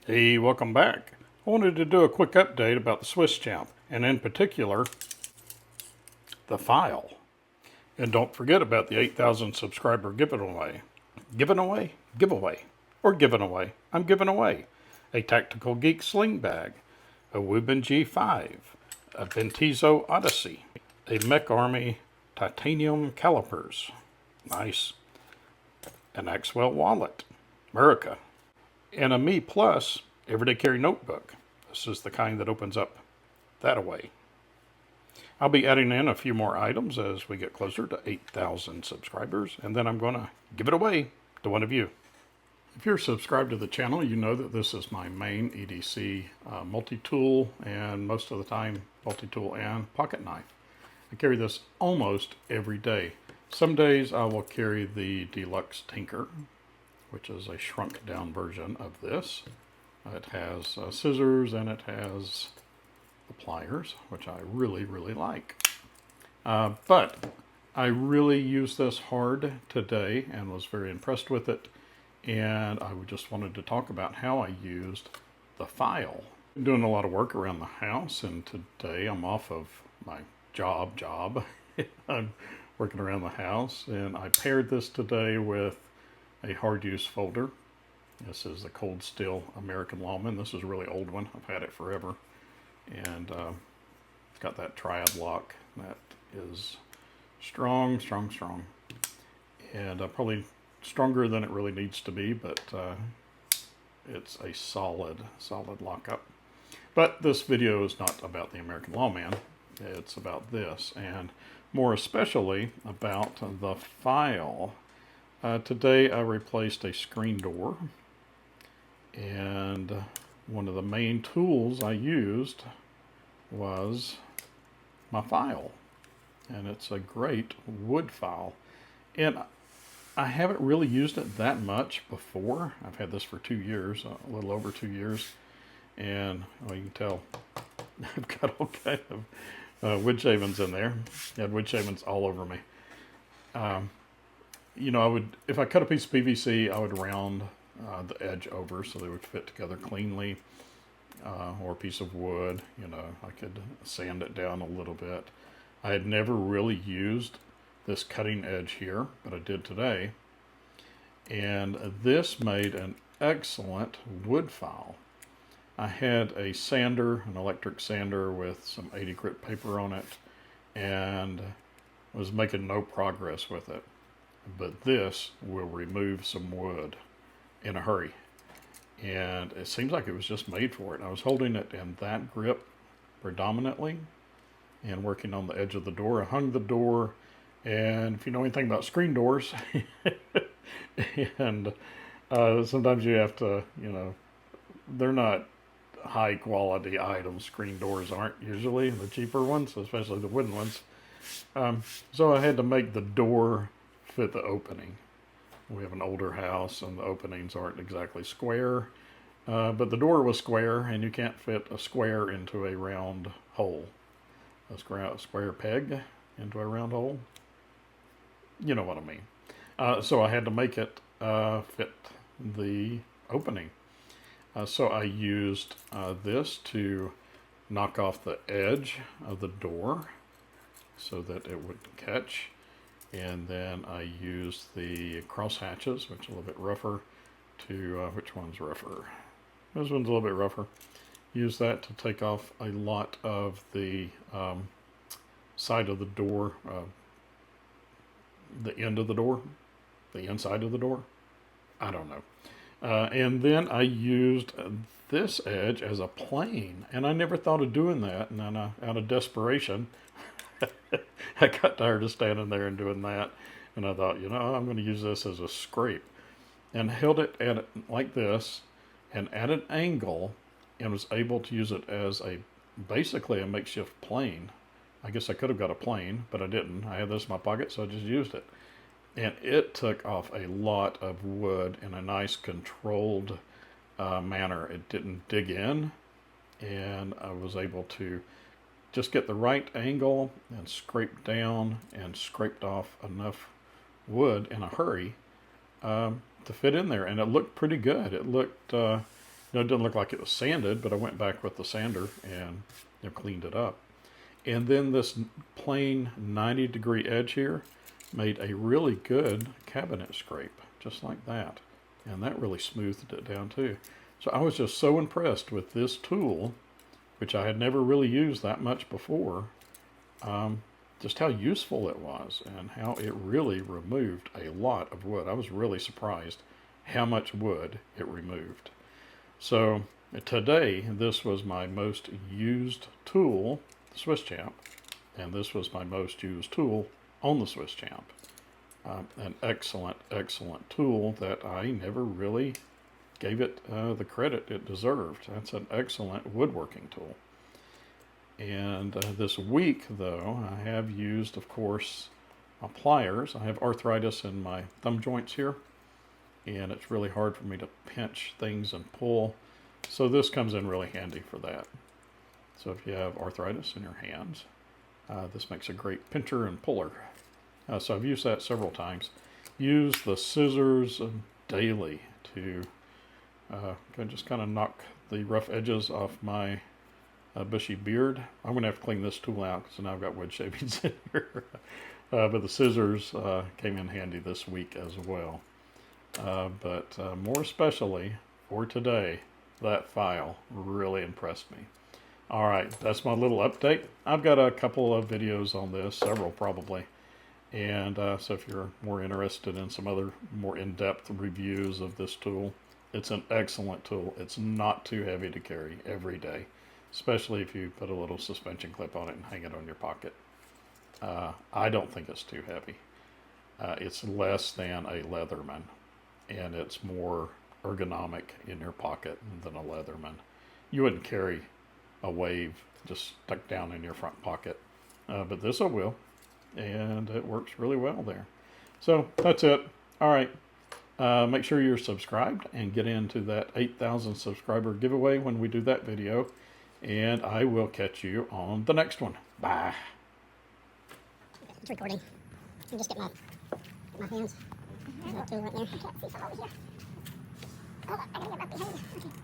Hey, welcome back. I wanted to do a quick update about the SwissChamp, and in particular, the file. And don't forget about the 8,000 subscriber giveaway. Giveaway? Giveaway. Or given away. I'm giving away a Tactical Geek sling bag, a Woodman G5, a Ventizo Odyssey, a Mech Army titanium calipers. Nice. An Axwell wallet. America. And a Me Plus Everyday Carry notebook. This is the kind that opens up that away. I'll be adding in a few more items as we get closer to 8,000 subscribers, and then I'm going to give it away to one of you. If you're subscribed to the channel, you know that this is my main EDC multi-tool, and most of the time multi-tool and pocket knife. I carry this almost every day. Some days I will carry the Deluxe Tinker, which is a shrunk down version of this. It has scissors and it has the pliers, which I really like. But I really used this hard today and was very impressed with it. And I just wanted to talk about how I used the file. I'm doing a lot of work around the house, and today I'm off of my job. I'm working around the house, and I paired this today with a hard use folder. This is the Cold Steel American Lawman. This is a really old one. I've had it forever. And it's got that triad lock that is strong. And probably stronger than it really needs to be, but it's a solid lockup. But this video is not about the American Lawman. It's about this, and more especially about the file. Today I replaced a screen door, and one of the main tools I used was my file, and it's a great wood file, and I haven't really used it that much before. I've had this for 2 years, a little over 2 years, and well, you can tell I've got all kind of wood shavings in there. I had wood shavings all over me. You know, if I cut a piece of PVC, I would round the edge over so they would fit together cleanly. Or a piece of wood, you know, I could sand it down a little bit. I had never really used this cutting edge here, but I did today. And this made an excellent wood file. I had a sander, an electric sander with some 80 grit paper on it, and was making no progress with it. But this will remove some wood in a hurry. And it seems like it was just made for it. I was holding it in that grip predominantly and working on the edge of the door. I hung the door, and if you know anything about screen doors, and sometimes you have to, you know, they're not high quality items. Screen doors aren't usually, the cheaper ones, especially the wooden ones. So I had to make the door fit the opening. We have an older house and the openings aren't exactly square, but the door was square, and you can't fit a square into a round hole. A square peg into a round hole. You know what I mean. So I had to make it fit the opening. So I used this to knock off the edge of the door so that it wouldn't catch. And then I used the cross hatches, which are a little bit rougher, to, which one's rougher? This one's a little bit rougher. Use that to take off a lot of the side of the door, the end of the door, the inside of the door. I don't know. And then I used this edge as a plane, and I never thought of doing that. And then out of desperation, I got tired of standing there and doing that, and I thought, you know, I'm going to use this as a scrape, and held it at it like this, and at an angle, and was able to use it as basically a makeshift plane. I guess I could have got a plane, but I didn't. I had this in my pocket, so I just used it, and it took off a lot of wood in a nice controlled manner. It didn't dig in, and I was able to just get the right angle and scrape down, and scraped off enough wood in a hurry to fit in there, and it looked pretty good. It looked It didn't look like it was sanded, but I went back with the sander and cleaned it up. And then this plain 90-degree edge here made a really good cabinet scrape, just like that. And that really smoothed it down too. So I was just so impressed with this tool, which I had never really used that much before, just how useful it was and how it really removed a lot of wood. I was really surprised how much wood it removed. So today, this was my most used tool, the SwissChamp, and this was my most used tool on the SwissChamp. An excellent, excellent tool that I never really gave it the credit it deserved. That's an excellent woodworking tool. And this week, though, I have used, of course, pliers. I have arthritis in my thumb joints here, and it's really hard for me to pinch things and pull. So this comes in really handy for that. So if you have arthritis in your hands, this makes a great pincher and puller. So I've used that several times. Use the scissors daily to just kind of knock the rough edges off my bushy beard. I'm going to have to clean this tool out because now I've got wood shavings in here. But the scissors came in handy this week as well. But more especially for today, that file really impressed me. All right, that's my little update. I've got a couple of videos on this, several probably. And so if you're more interested in some other more in-depth reviews of this tool, it's an excellent tool. It's not too heavy to carry every day, especially if you put a little suspension clip on it and hang it on your pocket. I don't think it's too heavy. It's less than a Leatherman, and it's more ergonomic in your pocket than a Leatherman. You wouldn't carry a Wave just stuck down in your front pocket, but this I will, and it works really well there. So that's it. All right. Make sure you're subscribed and get into that 8,000 subscriber giveaway when we do that video. And I will catch you on the next one. Bye. It's recording. Let me just get my hands. There's a tool right there. I can't see from over here. Oh, I gotta get back behind you. Okay.